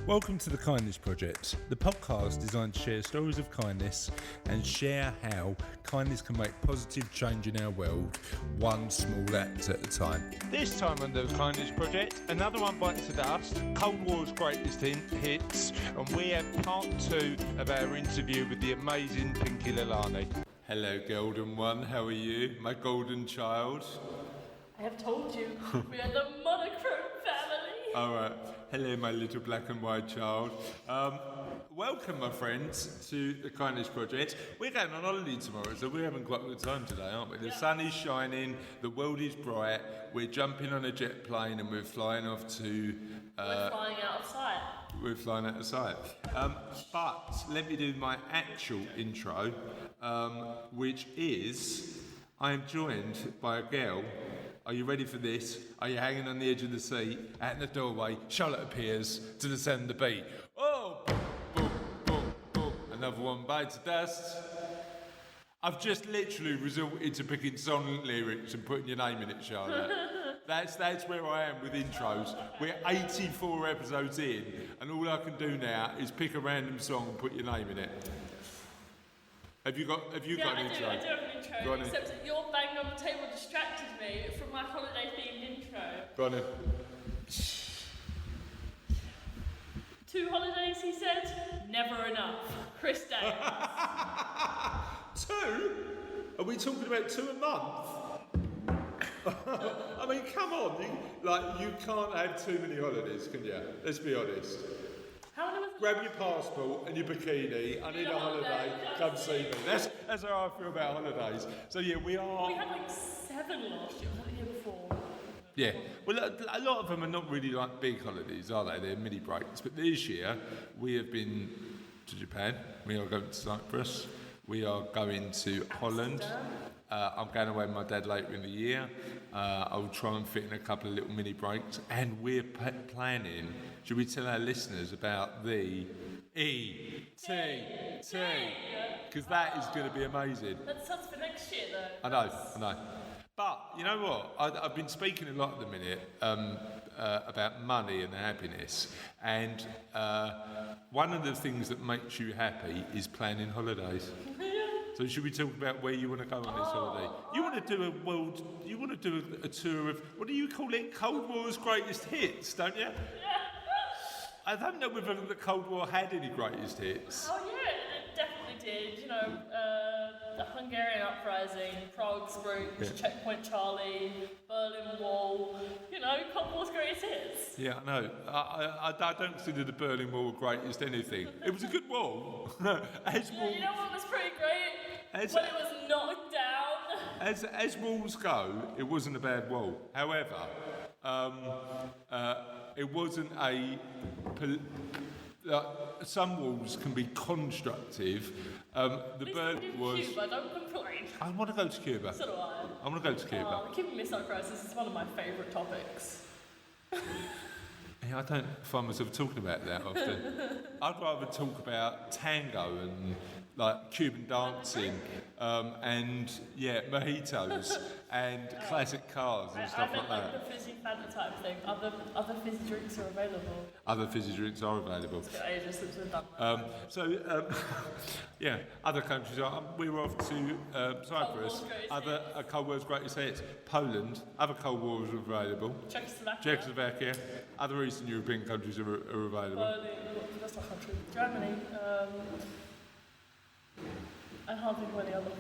Welcome to the Kindness Project, the podcast designed to share stories of kindness and share how kindness can make positive change in our world, one small act at a time. This time on the Kindness Project, another one bites the dust, Cold War's greatest hits, and we have part 2 of our interview with the amazing Pinky Lilani. Hello, golden one, how are you, my golden child? I have told you, we are the monochrome family. All right. Hello, my little black and white child. Welcome, my friends, to the Kindness Project. We're going on holiday tomorrow, so we're having quite a good time today, aren't we? The sun is shining, the world is bright, we're jumping on a jet plane and we're flying off to... we're flying out of sight. We're flying out of sight. But let me do my actual intro, which is, I am joined by a girl. Are you ready for this? Are you hanging on the edge of the seat? Out in the doorway, Charlotte appears to the sound of the beat. Oh, boom, boom, boom, boom. Another one bites the dust. I've just literally resorted to picking song lyrics and putting your name in it, Charlotte. That's where I am with intros. We're 84 episodes in, and all I can do now is pick a random song and put your name in it. Have you got an intro? I do have an intro, except that your bang on the table distracted me from my holiday-themed intro. Go on then. 2 holidays, he said, never enough. Chris Dale. 2? Are we talking about 2 a month? I mean, come on, you can't have too many holidays, can you? Let's be honest. Grab your passport and your bikini. I need a holiday. Come see me. That's how I feel about holidays. So yeah, we are. We had like 7 last year. Was that the year before? Yeah. Well, a lot of them are not really like big holidays, are they? They're mini breaks. But this year we have been to Japan. We are going to Cyprus. We are going to Holland. I'm going away with my dad later in the year. I'll try and fit in a couple of little mini breaks. And we're planning, should we tell our listeners about the ETT? Because that is going to be amazing. That sounds for next year, though. I know. But, you know what? I've been speaking a lot at the minute about money and happiness. And one of the things that makes you happy is planning holidays. So should we talk about where you want to go on this holiday? You want to do a tour of, what do you call it? Cold War's greatest hits, don't you? Yeah. I don't know whether the Cold War had any greatest hits. Oh yeah, it definitely did. You know, the Hungarian uprising, Prague Spring, Checkpoint Charlie, Berlin Wall. You know, Cold War's greatest hits. Yeah, I know. I don't consider the Berlin Wall greatest anything. It was a good wall. You know what was pretty great? When it was knocked down. As walls go, it wasn't a bad wall. However, it wasn't some walls can be constructive. The Berlin was. Cuba, don't complain. I want to go to Cuba. So do I. I want to go to Cuba. The Cuban Missile Crisis is one of my favourite topics. Yeah, I don't find myself talking about that often. I'd rather talk about tango and like Cuban dancing, and mojitos and classic cars and stuff like that. I meant the fizzy Fanta type thing. Other fizzy drinks are available. Other fizzy drinks are available. It's been ages since we've done that. Other countries are. We were off to Cyprus. Cold War's greatest hits. Poland. Other Cold Wars are available. Czechoslovakia. Other Eastern European countries are available. That's not country. Germany. I can't think of any other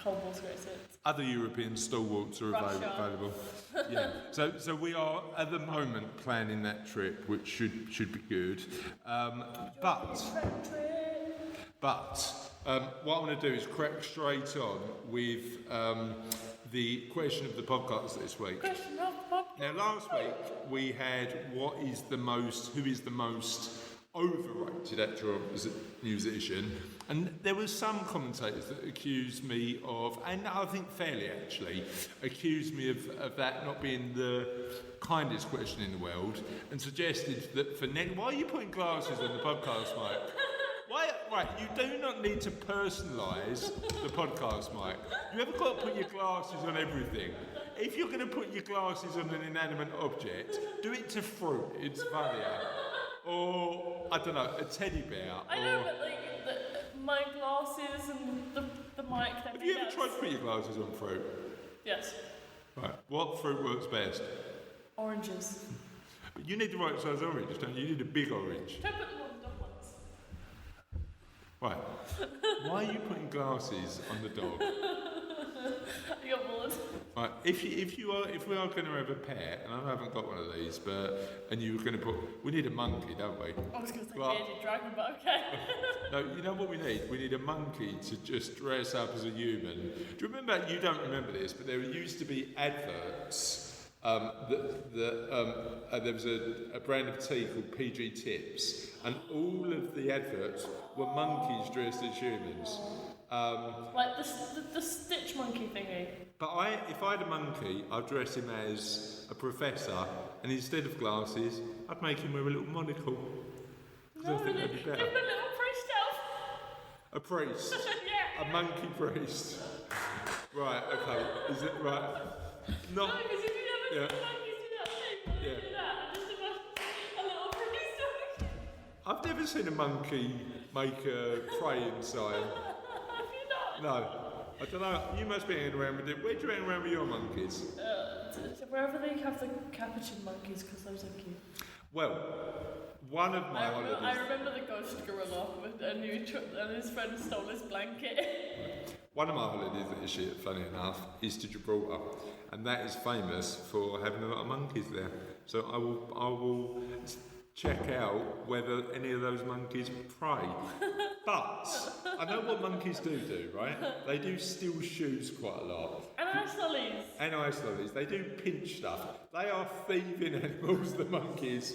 Cold War's greatest hits. Other European stalwarts are available. Yeah. So we are at the moment planning that trip, which should be good. But what I want to do is crack straight on with the question of the podcast this week. Now, last week we had who is the most overrated actor or musician, and there were some commentators that accused me of, and I think fairly actually, accused me of that not being the kindest question in the world, and suggested that for why are you putting glasses on the podcast mic? Right, you do not need to personalise the podcast mic. You haven't got to put your glasses on everything. If you're going to put your glasses on an inanimate object, do it to fruit. It's funnier. or I don't know, a teddy bear. I know, but like my glasses and the mic. Have you ever tried to put your glasses on fruit? Yes. Right. What fruit works best? Oranges. But you need the right size orange, don't you? You need a big orange. Don't put them on the dog ones. Right. Why are you putting glasses on the dog? I got bored. Right. If we are going to have a pet, and I haven't got one of these, and you were going to put, we need a monkey, don't we? I was going to say Well- bearded dragon, but okay. No, you know what we need? We need a monkey to just dress up as a human. Do you remember? You don't remember this, but there used to be adverts. There was a brand of tea called PG Tips, and all of the adverts were monkeys dressed as humans. Like the Stitch monkey thingy. But if I had a monkey, I'd dress him as a professor, and instead of glasses, I'd make him wear a little monocle. 'Cause I think that'd be Give better. him a little priest elf. A priest. Yeah. A monkey priest. Right, okay. Is it right? No, Not. because if you Yeah. never see monkeys do that thing, when Yeah. they do that, and just imagine a little priest elf. I've never seen a monkey make a praying sign. Have you not? No. I don't know. You must be hanging around with it. Where do you hang around with your monkeys? Wherever they have the capuchin monkeys, because those are cute. Well, one of my I holidays. remember the ghost gorilla and his friend stole his blanket. One of my holidays this year, funny enough, is to Gibraltar, and that is famous for having a lot of monkeys there. So I will check out whether any of those monkeys pray. But I know what monkeys do, right? They do steal shoes quite a lot. And ice lollies. And ice lollies. They do pinch stuff. They are thieving animals, the monkeys.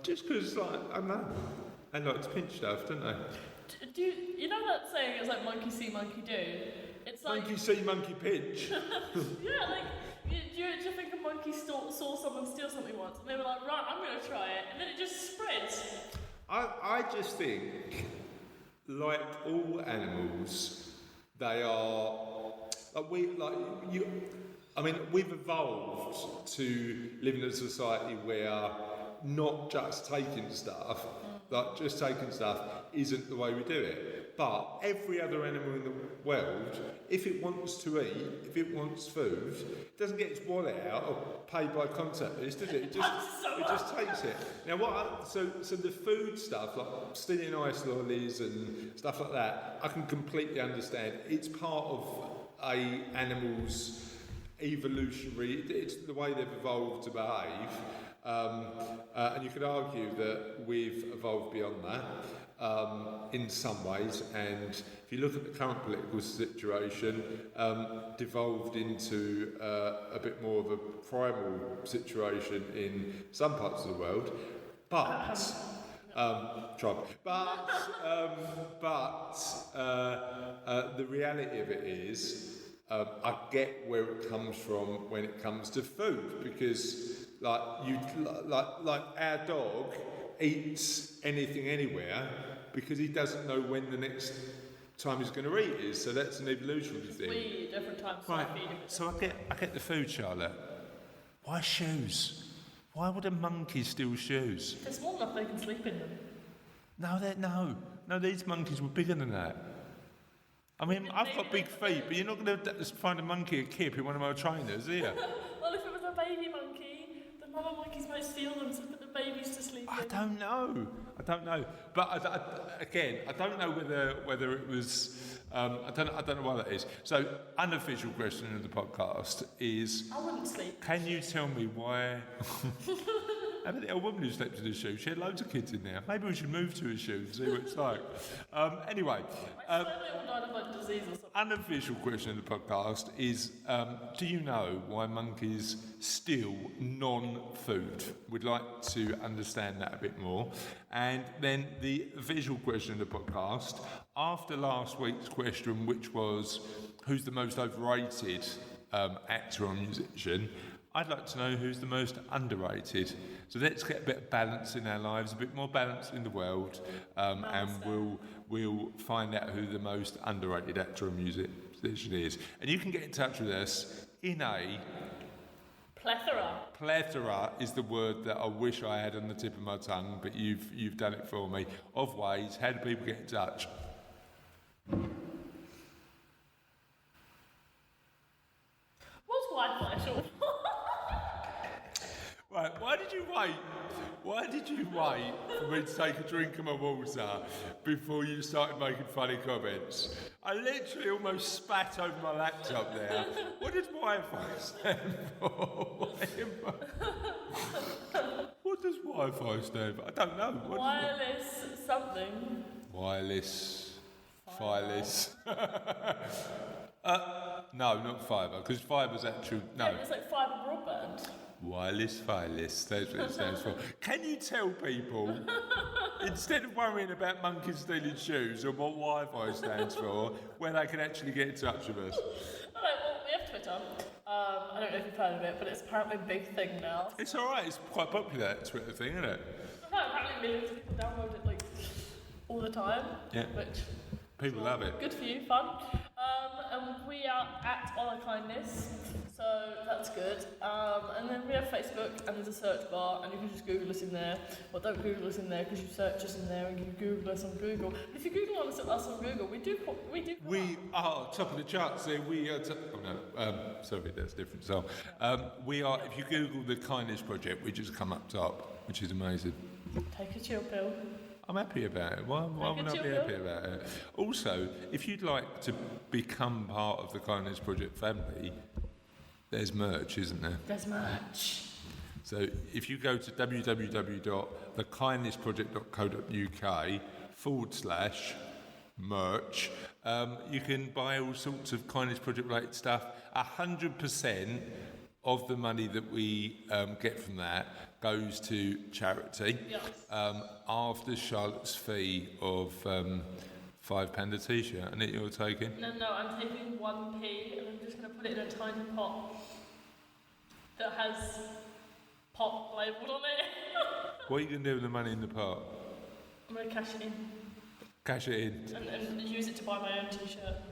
Just because, like, I don't know. They like to pinch stuff, don't they? Do you know that saying? It's like monkey see, monkey do. It's like Monkey see, monkey pinch. yeah, like do you think a monkey saw someone steal something once, and they were like, right, I'm gonna try it, and then it just spreads. I just think, like all animals, they are we've evolved to live in a society where not just taking stuff, like just taking stuff isn't the way we do it. But every other animal in the world, if it wants to eat, if it wants food, it doesn't get its wallet out or pay by contactless, does it? It just takes it. Now so the food stuff, like stealing ice lollies and stuff like that, I can completely understand. It's part of a animal's evolutionary, it's the way they've evolved to behave. And you could argue that we've evolved beyond that in some ways, and if you look at the current political situation, devolved into a bit more of a primal situation in some parts of the world, but the reality of it is, I get where it comes from when it comes to food, because like our dog eats anything anywhere because he doesn't know when the next time he's going to eat is. So that's an evolutionary thing. We different times. Right. Feed him. So I get the food, Charlotte. Why shoes? Why would a monkey steal shoes? They're small enough they can sleep in them. No. These monkeys were bigger than that. I mean, I've got big feet, but you're not going to find a monkey a kip in one of my trainers, are you? Well, if it was a baby monkey, the mother monkeys might steal them to put the babies to sleep. I don't know. But I don't know whether it was. I don't know why that is. So, unofficial question of the podcast is: I wouldn't sleep. can you tell me why? I had a little woman who slept in a shoe. She had loads of kids in there. Maybe we should move to a shoe and see what it's like. Anyway. My little died of like disease or something. Unofficial question of the podcast is, do you know why monkeys steal non-food? We'd like to understand that a bit more. And then the visual question of the podcast, after last week's question, which was, who's the most overrated actor or musician? I'd like to know who's the most underrated. So let's get a bit of balance in our lives, a bit more balance in the world, and we'll find out who the most underrated actor or musician is. And you can get in touch with us in a Plethora is the word that I wish I had on the tip of my tongue, but you've done it for me. Of ways, how do people get in touch? What's Wi-Fi short for? Right, why did you wait for me to take a drink of my water before you started making funny comments? I literally almost spat over my laptop there. What does Wi-Fi stand for? What does Wi-Fi stand for? I don't know. Wireless something. Wireless. Wireless. No, not fibre, because fiber's actual. No. Yeah, it's like fibre broadband. Wireless, that's what it stands for. Can you tell people, instead of worrying about monkeys stealing shoes or what Wi-Fi stands for, where they can actually get in touch with us? Alright, well, we have Twitter. I don't know if you've heard of it, but it's apparently a big thing now. It's alright, it's quite popular, that Twitter thing, isn't it? No, apparently millions of people download it like all the time. Yeah. Which people love it. Good for you, fun. And we are at Honor Kindness, so that's good. And then we have Facebook, and there's a search bar, and you can just Google us in there. Well, don't Google us in there because you search us in there, and you Google us on Google. But if you Google us on Google, we do. We are top of the charts. So we are. Sorry, that's a different song. We are. If you Google the Kindness Project, we just come up top, which is amazing. Take a chill pill. I'm happy about it. Why would I not be happy about it? Also, if you'd like to become part of the Kindness Project family, there's merch, isn't there? There's merch. So if you go to www.thekindnessproject.co.uk/merch, you can buy all sorts of Kindness Project related stuff. 100% of the money that we get from that goes to charity. Yes. After Charlotte's fee of £5 a t-shirt, and you're taking? No, I'm taking 1p, and I'm just going to put it in a tiny pot that has pot labelled on it. What are you going to do with the money in the pot? I'm going to cash it in. Cash it in? And use it to buy my own t-shirt.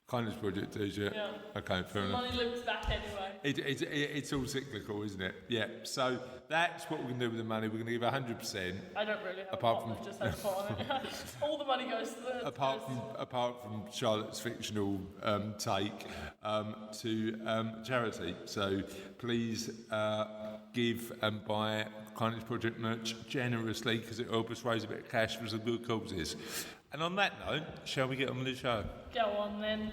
Kindness Project t-shirt? Yeah. Okay, fair enough. Money looks back anyway. It's all cyclical, isn't it? Yeah, so that's what we're going to do with the money. We're going to give 100%. I don't really have apart a pot, I've just had a pot on it. All the money goes to the... Apart from Charlotte's fictional take to charity. So please give and buy Kindness Project merch generously, because it will help us raise a bit of cash for some good causes. And on that note, shall we get on with the show? Go on then.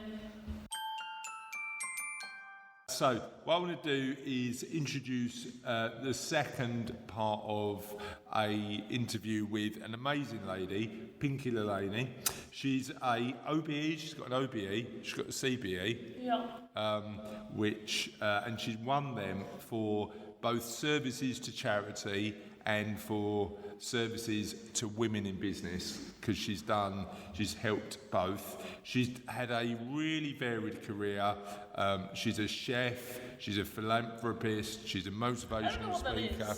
So, what I want to do is introduce the second part of a interview with an amazing lady, Pinky Lilani. She's a OBE, she's got an OBE, she's got a CBE, and she's won them for both services to charity and for services to women in business, because she's helped both. She's had a really varied career. She's a chef, she's a philanthropist, she's a motivational speaker.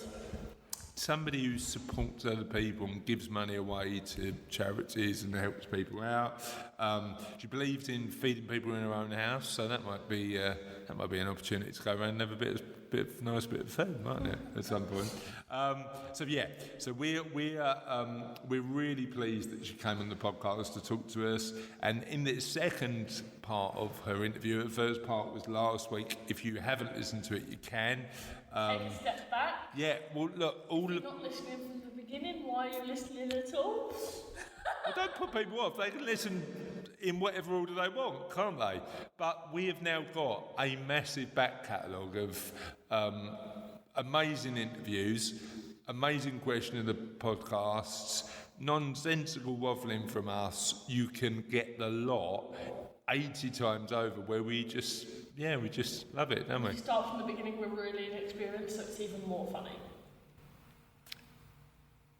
Somebody who supports other people and gives money away to charities and helps people out. She believes in feeding people in her own house, so that might be an opportunity to go around and have a nice bit of food, mightn't it, at some point? So we're really pleased that she came on the podcast to talk to us. And in the second part of her interview, the first part was last week. If you haven't listened to it, you can. Take a step back. Yeah, well, look, You're not listening from the beginning. Why are you listening at all? Well, don't put people off. They can listen in whatever order they want, can't they? But we have now got a massive back catalogue of amazing interviews, amazing question of the podcasts, nonsensical waffling from us. You can get the lot 80 times over, where we just love it, don't we? If you start from the beginning, we're really inexperienced, so it's even more funny.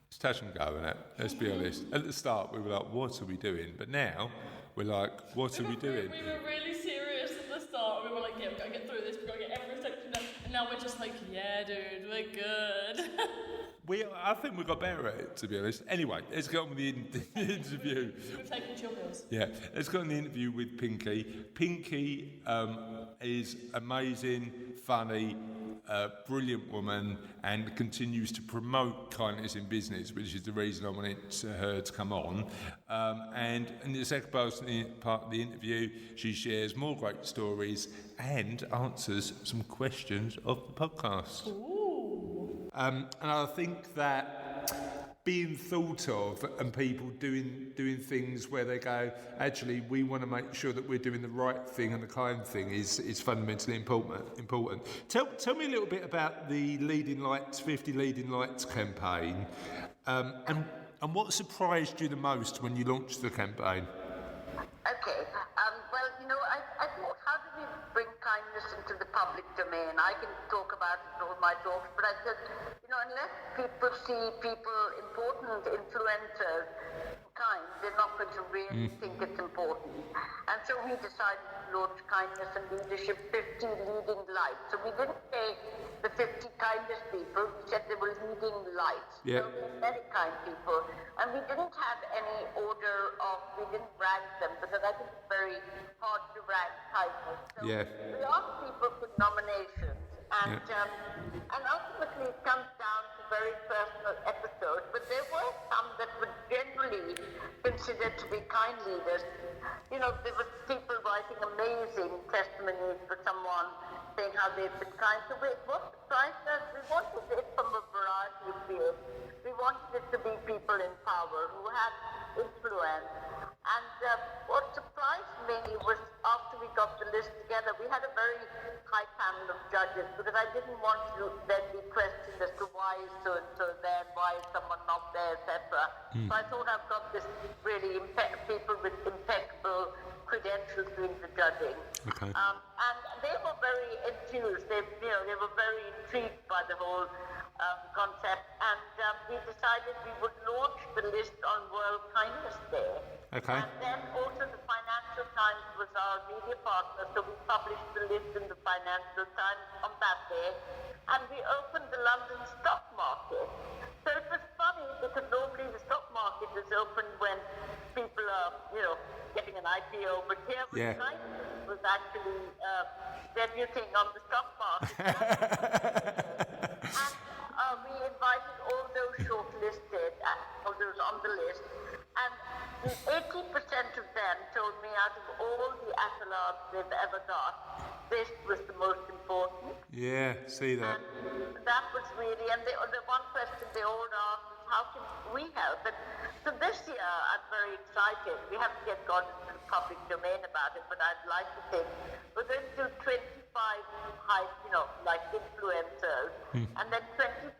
It's touch and go, isn't it? Let's be honest. At the start, we were like, what are we doing? But now, we're like, what are we doing? We were really serious at the start. We were like, yeah, we've got to get through this, we've got to get every section done. And now we're just like, yeah, dude, we're good. I think we got better at it, to be honest. Anyway, let's get on with the interview. We've taken chill pills. Yeah, let's go on the interview with Pinky. Pinky is amazing, funny, a brilliant woman and continues to promote kindness in business, which is the reason I wanted her to come on. And in the second part of the interview, she shares more great stories and answers some questions of the podcast. And I think that being thought of and people doing things where they go, actually, we want to make sure that we're doing the right thing and the kind thing is fundamentally important. Tell me a little bit about the 50 Leading Lights campaign, and what surprised you the most when you launched the campaign? Okay. Well, I thought, how do we bring kindness into the public domain? I can talk about it in all my talks, but I said, unless people see people, important influencers, kind, they're not going to really think it's important. And so we decided to launch Kindness and Leadership 50 Leading Lights. So we didn't say the 50 kindest people, we said they were leading lights. Yeah. So they're very kind people. And we didn't have any order we didn't rank them, because I think it's very hard to rank kindness. So we asked people for nominations, and ultimately it comes down to very personal episodes, but there were some that were generally considered to be kind leaders. There were people writing amazing testimonies for someone, saying how they've been kind. So what surprised us, we wanted it from a variety of fields. We wanted it to be people in power who had influence. And what surprised me was, after we got the list together, we had a very high panel of judges, because I didn't want to then be questioned as to why is so-and-so there, why is someone not there, etc. So I thought, I've got this really people with impeccable credentials doing the judging. Okay. And they were very enthused. They were very intrigued by the whole concept, and we decided we would launch the list on World Kindness Day. Okay. And then also the Financial Times was our media partner, so we published the list in the Financial Times on that day. And we opened the London stock market. So it was funny, because normally the stock market is open when people are, getting an IPO, but here Kindness was actually debuting on the stock market. And we invited all those shortlisted, all those on the list, and 80% of them told me, out of all the accolades they've ever got, this was the most important. Yeah, see that. And that was really, and the one question they all asked is, how can we help? And so this year, I'm very excited. We haven't yet gone into the public domain about it, but I'd like to think we're going to do 25 influencers, and then 25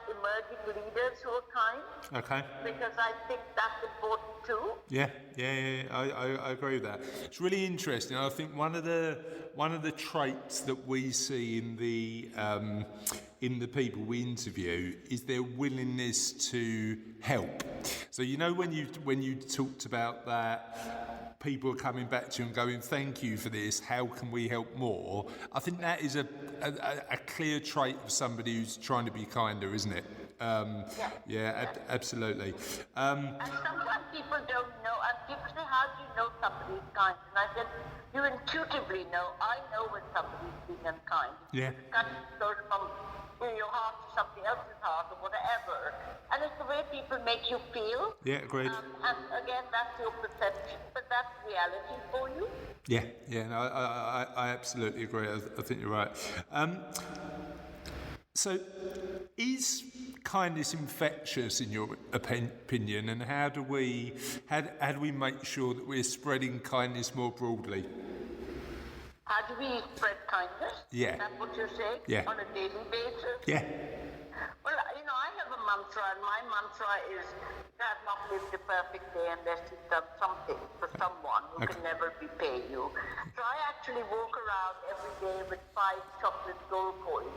emerging leaders who are kind. Okay. Because I think that's important too. Yeah. I agree with that. It's really interesting. I think one of the traits that we see in the people we interview is their willingness to help. So when you talked about that, people are coming back to you and going, thank you for this, how can we help more? I think that is a clear trait of somebody who's trying to be kinder, isn't it? Absolutely. And sometimes people don't know, and people say, how do you know somebody's kind? And I said, you intuitively know. I know when somebody's being unkind. Yeah. It kind of goes from your heart to something else's heart or whatever. And it's the way people make you feel. Yeah, agreed. And again, that's your perception, but that's reality for you. No, I absolutely agree. I think you're right. So, is kindness infectious in your opinion, and how do we make sure that we're spreading kindness more broadly? How do we spread kindness? Yeah. Is that what you're saying? Yeah. On a daily basis? Yeah. Well, I have a mantra, and my mantra is, you have not lived a perfect day unless you've done something for someone who can never repay you. So I actually walk around every day with 5 chocolate gold coins,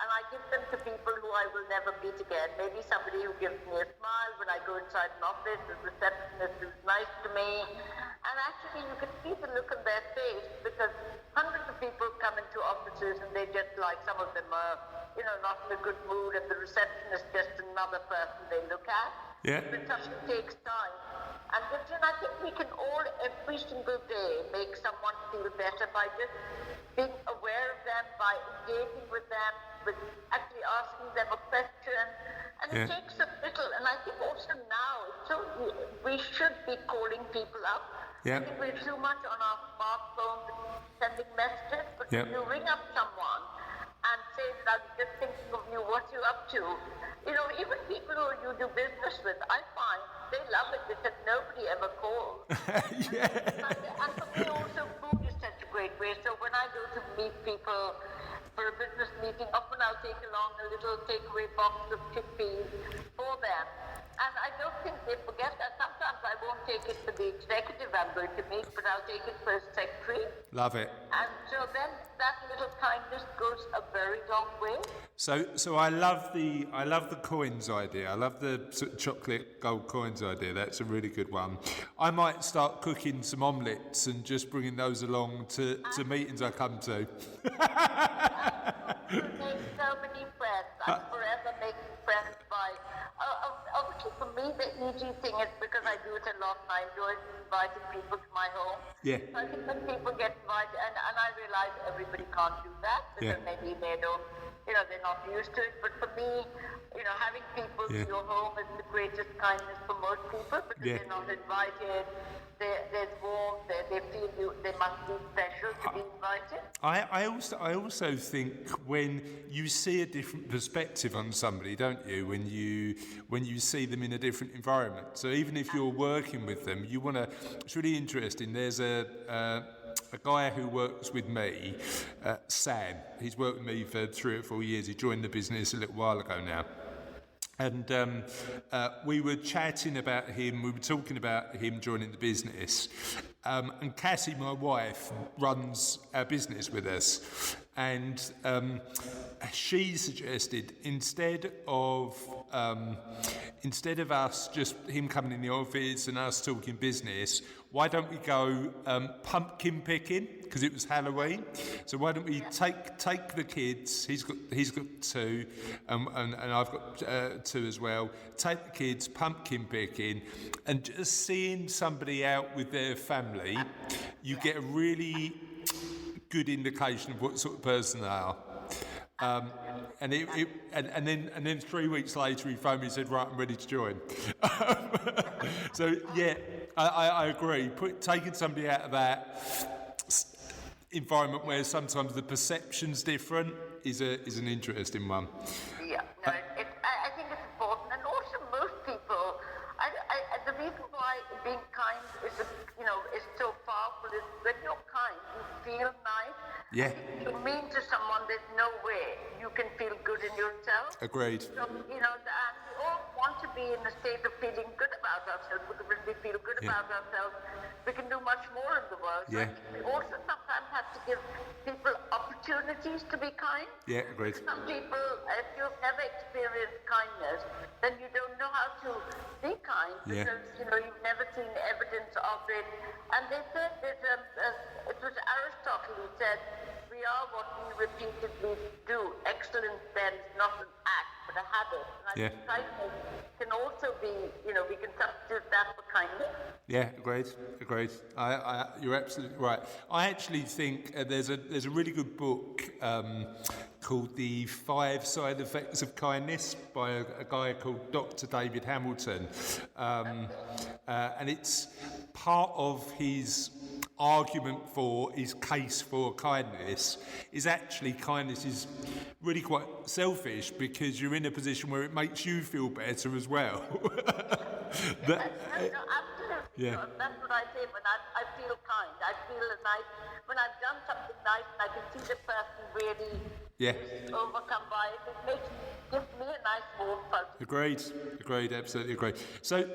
and I give them to people who I will never meet again. Maybe somebody who gives me a smile when I go inside an office, the receptionist is nice to me. And actually, you can see the look on their face, because hundreds of people come into offices and they just some of them are, not in a good mood, and the receptionist just another person they look at. Yeah. But it takes time. And I think we can all, every single day, make someone feel better by just being aware of them, by engaging with them, with actually asking them a question. And it takes a little, and I think also now, we should be calling people up. I think we're too much on our smartphones sending messages, but if you ring up someone and say that I'm just thinking of you, what you up to, even people who you do business with, I find they love it because nobody ever calls. And for me also, food is such a great way. So when I go to meet people for a business meeting, often I'll take along a little takeaway box of chickpeas for them. And I don't think they forget that. Sometimes I won't take it for the executive I'm going to meet, but I'll take it for a secretary. Love it. And so then that little kindness goes a very long way. So I love the coins idea. I love the sort of chocolate gold coins idea. That's a really good one. I might start cooking some omelettes and just bringing those along to meetings I come to. You make so many friends. I'm forever making friends by. Obviously, for me, the easy thing is because I do it a lot. I enjoy inviting people to my home. Yeah. So I think when people get invited, and I realize everybody can't do that because maybe they don't, they're not used to it. But for me, having people to your home is the greatest kindness for most people because they're not invited. There's warmth. They feel they must be special to be invited. I also think when you see a different perspective on somebody, don't you? When you see them in a different environment. So even if you're working with them, you want to. It's really interesting. There's a guy who works with me, Sam. He's worked with me for 3 or 4 years. He joined the business a little while ago now. And we were chatting about him, we were talking about him joining the business. And Cassie, my wife, runs our business with us. And she suggested instead of us, just him coming in the office and us talking business, why don't we go pumpkin picking? Because it was Halloween. So why don't we take the kids? He's got 2, and I've got 2 as well. Take the kids pumpkin picking, and just seeing somebody out with their family, you get a really good indication of what sort of person they are. And then 3 weeks later he phoned me and said, right, I'm ready to join. So yeah, I agree. Taking somebody out of that environment where sometimes the perception's different is an interesting one. Yeah, no, I think it's important, and also most people. The reason why being kind is so powerful is when you're kind, you feel nice. Yeah. If you mean to someone, there's no way you can feel good in yourself. Agreed. So, and we all want to be in a state of feeling good about ourselves, because when we feel good about ourselves, we can do much more in the world. Yeah. So we also sometimes have to give people opportunities to be kind. Yeah, agreed. Some people, if you've never experienced kindness, then you don't know how to be kind because you've never seen evidence of it. And they said it was Aristotle who said, we are what we repeatedly do. Excellence then is not an act, but a habit. And I think kindness can also be, we can substitute that for kindness. Yeah, agreed. You're absolutely right. I actually think there's a really good book called The 5 Side Effects of Kindness by a guy called Dr. David Hamilton. And it's part of his argument for his case for kindness is actually kindness is really quite selfish because you're in a position where it makes you feel better as well. Absolutely. Yeah. That's what I say when I feel kind. I feel nice when I've done something nice and I can see the person really overcome by it. It gives me a nice warm fuzz. Agreed, absolutely agreed. So,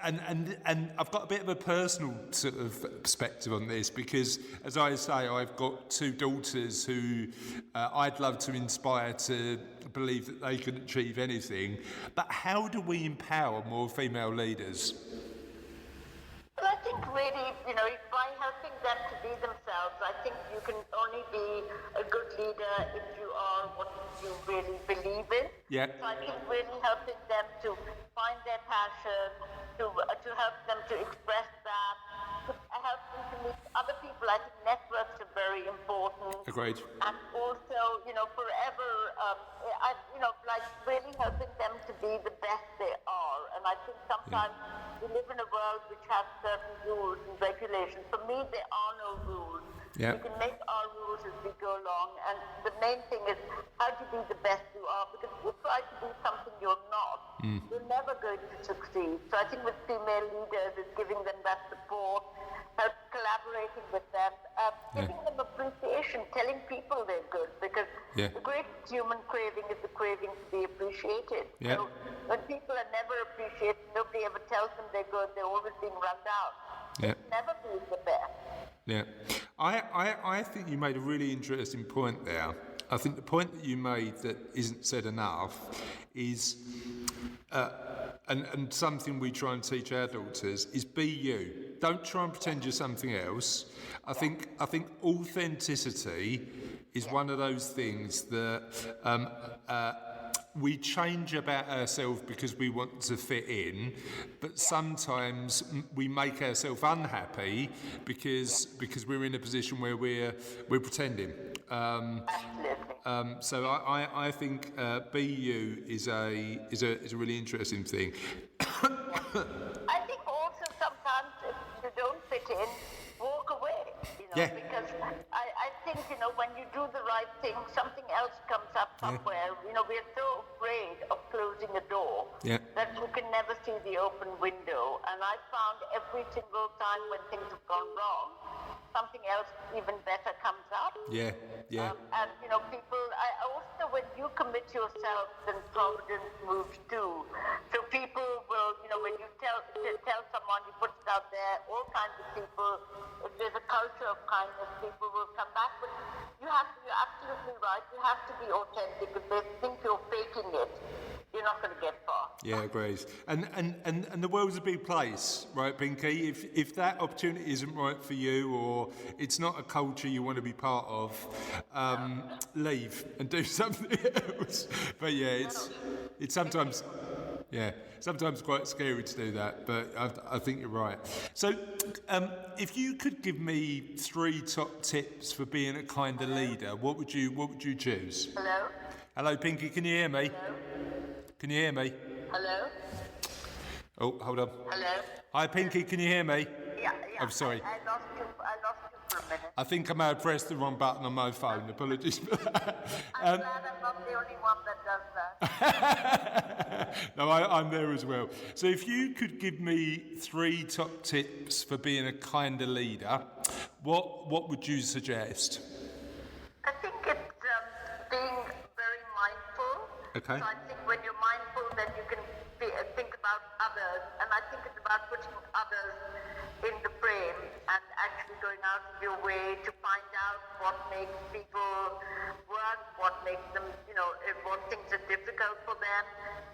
and I've got a bit of a personal sort of perspective on this because, as I say, I've got 2 daughters who I'd love to inspire to believe that they can achieve anything. But how do we empower more female leaders? Well, I think really, by helping them to be themselves, I think you can only be a good leader if you are what you really believe in. Yeah. So I think really helping them to find their passion, to help them to express that, to help them to meet other people. I think networks are very important. Agreed. And also, forever, like really helping them to be the best they are. And I think sometimes we live in a world which has certain rules and regulations. For me, there are no rules. Yeah. We can make our rules as we go along, and the main thing is how to be the best you are, because if you try to do something you're not, you're never going to succeed. So I think with female leaders is giving them that support, collaborating with them, giving them appreciation, telling people they're good, because the greatest human craving is the craving to be appreciated. Yeah. So when people are never appreciated, nobody ever tells them they're good, they're always being run down. Yeah. It's never being the best. Yeah, I think you made a really interesting point there. I think the point that you made that isn't said enough is, and something we try and teach our daughters is be you. Don't try and pretend you're something else. I think authenticity is one of those things that we change about ourselves because we want to fit in, but sometimes we make ourselves unhappy because we're in a position where we're pretending. So I think be you is a really interesting thing. I think also sometimes if you don't fit in, walk away. Because I think when you do the right thing, something else comes up somewhere. We're so afraid of closing a door that you can never see the open window. And I found every single time when things have gone wrong, something else even better comes up. And people, I also, when you commit yourself, then providence moves too. So people will, when you tell someone, you put it out there, all kinds of people, if there's a culture of kindness, people will come back. But you're absolutely right, you have to be authentic. If they think you're faking it, you're not going to get far. Yeah, agrees. And the world's a big place, right, Pinky? If that opportunity isn't right for you, or it's not a culture you want to be part of, leave and do something else. But yeah, it's sometimes quite scary to do that. But I think you're right. So, if you could give me 3 top tips for being a kinder leader, what would you choose? Hello? Hello, Pinky. Can you hear me? Hello? Can you hear me? Hello? Oh, hold on. Hello? Hi, Pinky, can you hear me? Yeah. I'm sorry. I lost you for a minute. I think I may have pressed the wrong button on my phone. Apologies for that. I'm glad I'm not the only one that does that. No, I'm there as well. So if you could give me 3 top tips for being a kinder leader, what would you suggest? I think it's being very mindful. Okay. So I think when you're mindful, then you can think about others. And I think it's about putting others in the frame and actually going out of your way to find out what makes people work, what makes them, what things are difficult for them.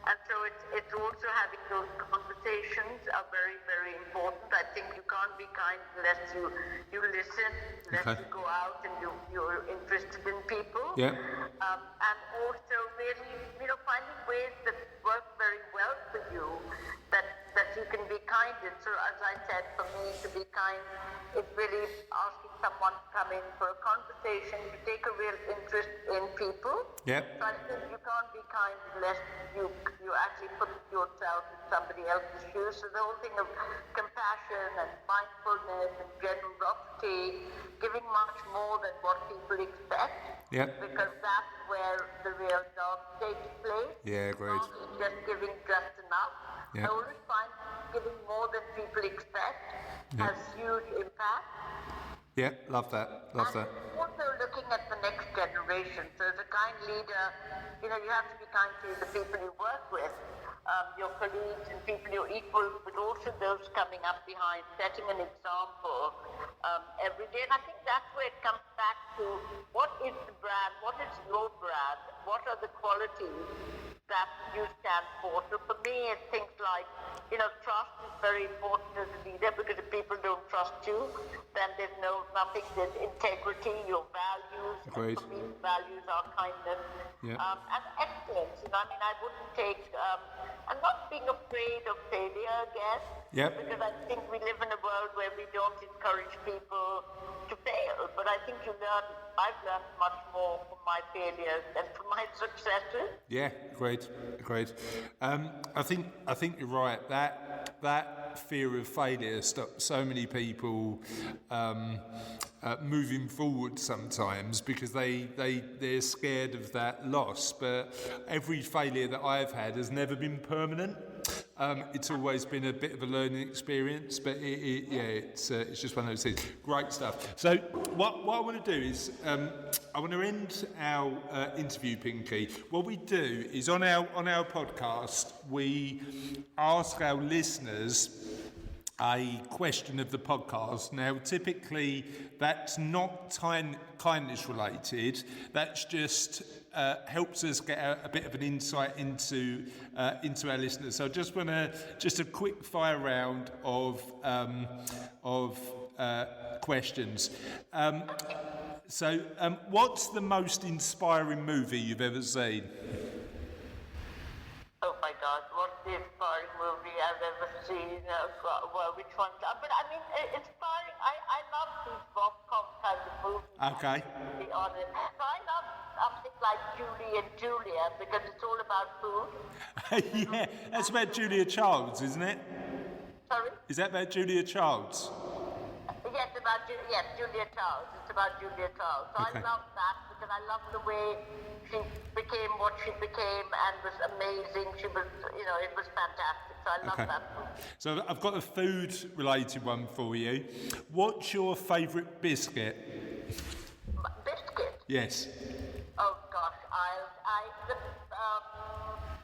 And so it's also having those conversations are very, very important. I think you can't be kind unless you listen, unless you go out and you're interested in people. Yeah. And also really, finding ways that work very well for you, that you can be kind in. So as I said, for me to be kind is really asking someone to come in for a conversation, to take a real interest in people. Yep. So I think you can't be kind unless you actually put yourself in somebody else's shoes. So the whole thing of compassion and mindfulness and generosity, giving much more than what people expect. Yep. Because that's where the real job takes place. Yeah, great. Not just giving just enough. Yep. I always find giving more than people expect has huge impact. Yeah, love that. Also looking at the next generation. So as a kind leader, you have to be kind to the people you work with, your colleagues and people you're equal, but also those coming up behind, setting an example every day. And I think that's where it comes back to what is the brand, what is your brand, what are the qualities that you stand for. So for me, it's things like, trust is very important as a leader, because if people don't trust you, then there's nothing, there's integrity, your values. Great. And for me, values are kindness and excellence. I wouldn't take, and not being afraid of failure, I guess. Yep. Because I think we live in a world where we don't encourage people to fail. fail, but I think I've learned much more from my failures than from my successes. Yeah, agreed. I think you're right. That fear of failure stops so many people moving forward sometimes because they're scared of that loss. But every failure that I've had has never been permanent. It's always been a bit of a learning experience, but it's just one of those things. Great stuff. So what I want to do is I want to end our interview, Pinky. What we do is on our podcast we ask our listeners a question of the podcast. Now, typically that's not kindness related. That's just helps us get a bit of an insight into our listeners. So I just want to a quick fire round of questions. So what's the most inspiring movie you've ever seen? Oh my God, what's the inspiring movie I've ever seen? Well, which one? But I mean, inspiring, I love these rom-com kind of movies. Okay. To be honest. So I love something like Julie and Julia because it's all about food. Yeah, that's about Julia Childs, isn't it? Sorry? Is that about Julia Childs? Yes, Julia Childs. It's about Julia Childs. So Okay. I love that because I love the way she became what she became and was amazing. She was, it was fantastic. So I love that movie. So I've got a food-related one for you. What's your favourite biscuit? Biscuit? Yes. Oh gosh,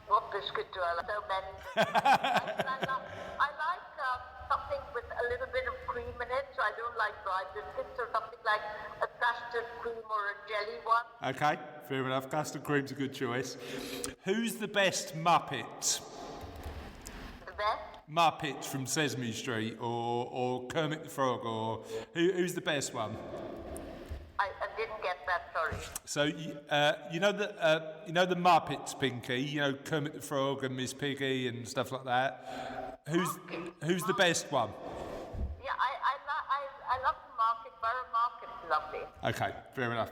what biscuit do I like? So many. I like something with a little bit of cream in it, so I don't like dry biscuits, or something like a custard cream or a jelly one. Okay, fair enough. Custard cream's a good choice. Who's the best Muppet? The best? Muppet from Sesame Street or Kermit the Frog, or who's the best one? I didn't get that, sorry. So you know the Muppets, Pinky. You know Kermit the Frog and Miss Piggy and stuff like that. Who's the best one? Yeah, I love the market. Borough Market is lovely. Okay, fair enough.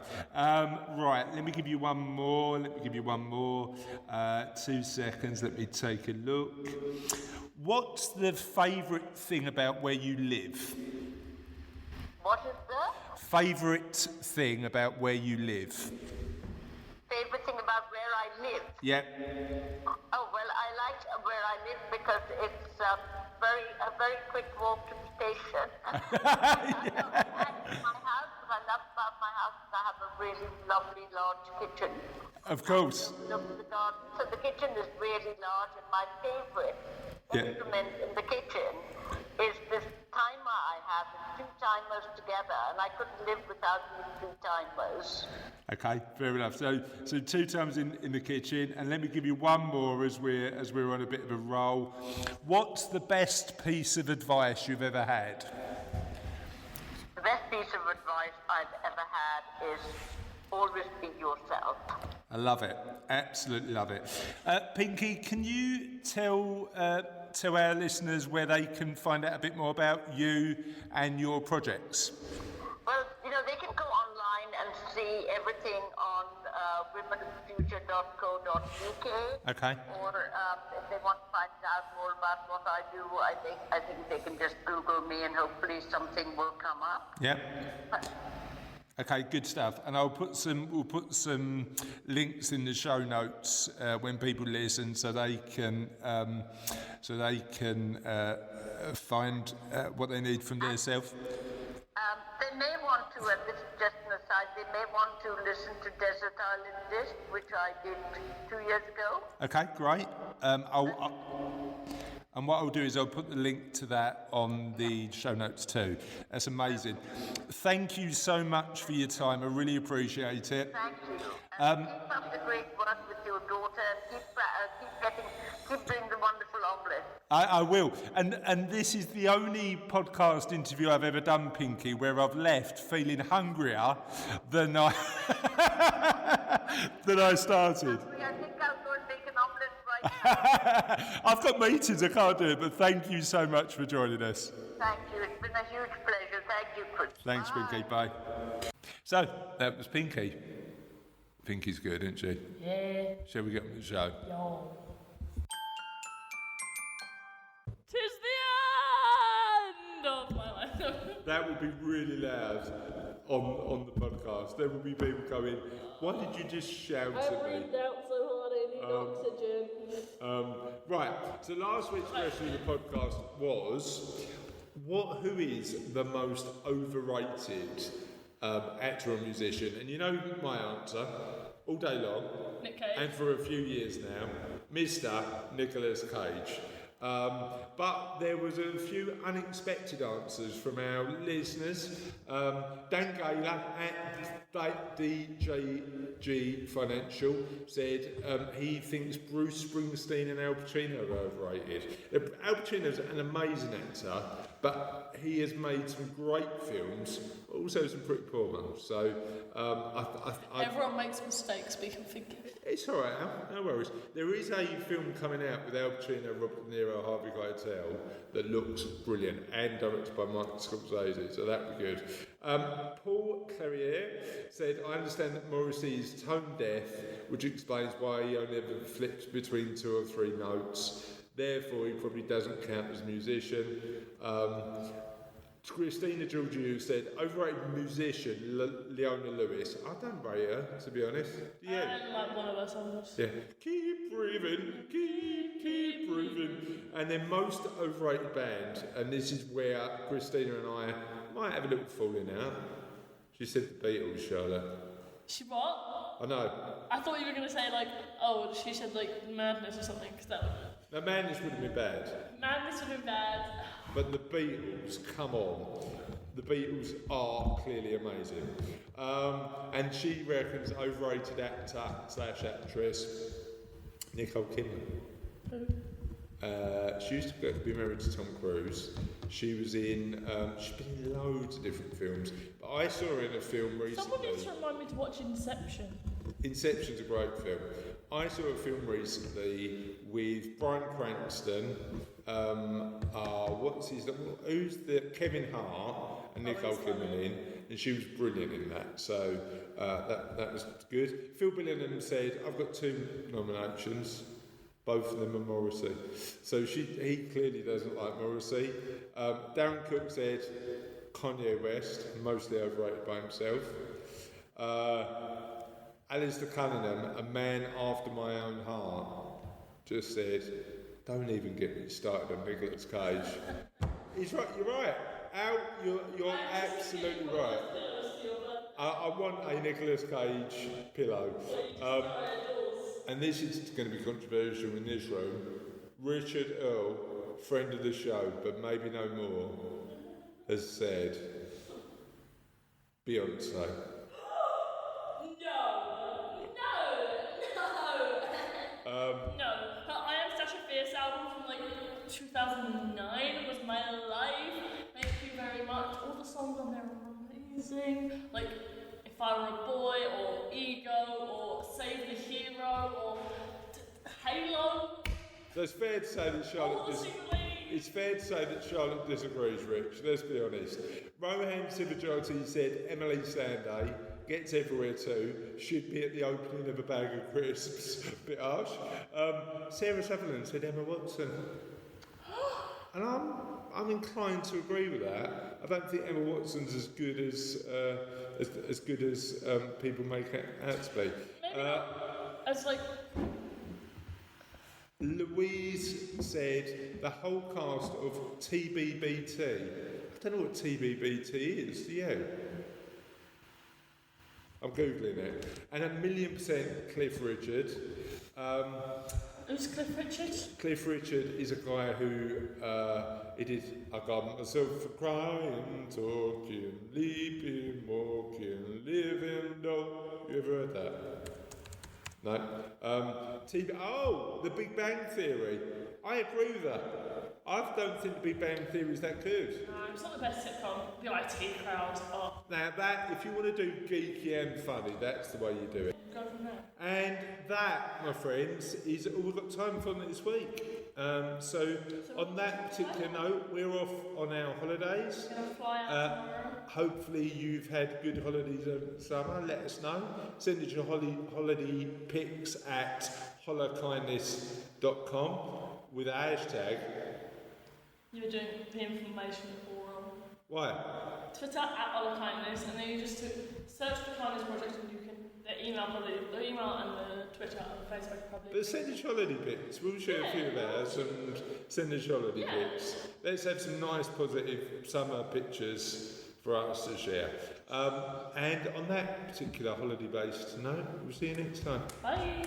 Right, let me give you one more. 2 seconds. Let me take a look. What's the favourite thing about where you live? What is the Favourite thing about where you live? favorite thing about where I live? Yeah. Oh, well, I like where I live because it's a very quick walk to the station. And my house, what I love about my house is I have a really lovely large kitchen. Of course. Look at the garden. So the kitchen is really large, and my favorite instrument in the kitchen is this timer I have. It's 2 timers together, and I couldn't live without these 2 timers. Okay, fair enough. So 2 times in the kitchen, and let me give you one more as we're on a bit of a roll. What's the best piece of advice you've ever had? The best piece of advice I've ever had is always be yourself. I love it. Absolutely love it. Pinky, can you tell our listeners where they can find out a bit more about you and your projects? Well, they can go online and see everything on womensfuture.co.uk. Okay. Or if they want to find out more about what I do, I think they can just Google me and hopefully something will come up. Yeah. Okay, good stuff. And we'll put some links in the show notes when people listen, so they can find what they need from themselves. They may want to, and this is just an aside, they may want to listen to Desert Island Disc, which I did 2 years ago. Okay, great. And what I'll do is I'll put the link to that on the show notes too. That's amazing. Thank you so much for your time. I really appreciate it. Thank you. And keep up the great work with your daughter, and keep doing the wonderful omelette. I will. And this is the only podcast interview I've ever done, Pinky, where I've left feeling hungrier than I than I started. I think I'll go and make an omelette right now. I've got meetings, I can't do it, but thank you so much for joining us. Thank you. It's been a huge pleasure. Thank you, Chris. Thanks, Pinky. Bye. So, that was Pinky. Pinky's good, isn't she? Yeah. Shall we get on with the show? Yo. Tis the end of my life. That would be really loud on the podcast. There would be people going, why did you just shout I at me? breathed out so hard I need oxygen. Right, so last week's question of the podcast was, who is the most overrated actor or musician? And you know my answer, all day long, Nick Cage. and for a few years now, Mr. Nicolas Cage. But there was a few unexpected answers from our listeners. Dan Gaylor at DJG Financial said he thinks Bruce Springsteen and Al Pacino are overrated. Al Pacino's an amazing actor, but he has made some great films, also some pretty poor ones. So Everyone makes mistakes, we can forgive it. it's all right, Al, no worries. There is a film coming out with Al Pacino, Robert De Niro, Harvey Keitel that looks brilliant and directed by Martin Scorsese, so that'd be good. Paul Clarier said, I understand that Morrissey is tone deaf, which explains why he only ever flips between 2 or 3 notes. Therefore, he probably doesn't count as a musician. Christina Georgiou said, overrated musician, Leona Lewis. I don't rate her, to be honest. Yeah. And like one of our songs. Yeah. Keep breathing, keep breathing. And then most overrated band, and this is where Christina and I might have a little falling out. She said the Beatles, Charlotte. She what? I know. I thought you were going to say like, oh, she said like Madness or something, because that would... Now, Madness would have been bad. Madness would have been bad. But the Beatles, come on. The Beatles are clearly amazing. And she reckons overrated actor / actress, Nicole Kidman. She used to be married to Tom Cruise. She was in, she's been in loads of different films. But I saw her in a film recently. Someone needs to remind me to watch Inception. Inception's a great film. I saw a film recently with Bryan Cranston, what's his name? Who's the Kevin Hart and Nicole Kidman in, and she was brilliant in that. So that was good. Phil Billingham said, "I've got 2 nominations, both of them are Morrissey." So he clearly doesn't like Morrissey. Darren Cook said, "Kanye West, mostly overrated by himself." Alistair Cunningham, a man after my own heart, just said, don't even get me started on Nicolas Cage. He's right, you're right. Al, you're absolutely right. I want a Nicolas Cage pillow. And this is going to be controversial in this room. Richard Earl, friend of the show, but maybe no more, has said, Beyonce. No, her I Am Sasha Fierce album from like 2009 was my life. Thank you very much. All the songs on there are amazing. Like If I Were a Boy, or Ego, or Save the Hero, or Halo. So it's fair to say that Charlotte disagrees, Rich. Let's be honest. Rohan Sivajoti said Emily Sandé gets everywhere too. Should be at the opening of a bag of crisps. Bit harsh. Sarah Sutherland said Emma Watson, and I'm inclined to agree with that. I don't think Emma Watson's as good as people make it out to be. Maybe not as like. Louise said the whole cast of TBBT. I don't know what TBBT is, do you? I'm Googling it. And 1,000,000% Cliff Richard. Who's Cliff Richard? Cliff Richard is a guy who he did I Got Myself for Crying, Talking, Leaping, Walking, Living, No. You ever heard that? No. The Big Bang Theory. I agree with that. I don't think the Big Bang Theory is that good. It's not the best sitcom. The IT crowd are. Now that, if you want to do geeky and funny, that's the way you do it. Go from there. And that, my friends, is all we've got time for this week. So on that particular note, we're off on our holidays. We're gonna fly out tomorrow. Hopefully you've had good holidays over the summer. Let us know. Send us your holiday pics at hollowkindness.com with a hashtag. You were doing the information all wrong. Why? Twitter at @kindness, and then you just search the Kindness Project, and you can the email and the Twitter and the Facebook probably. But send us your holiday pics. We'll share a few of ours and send us your holiday pics. Let's have some nice positive summer pictures for us to share. And on that particular holiday based note, we'll see you next time. Bye.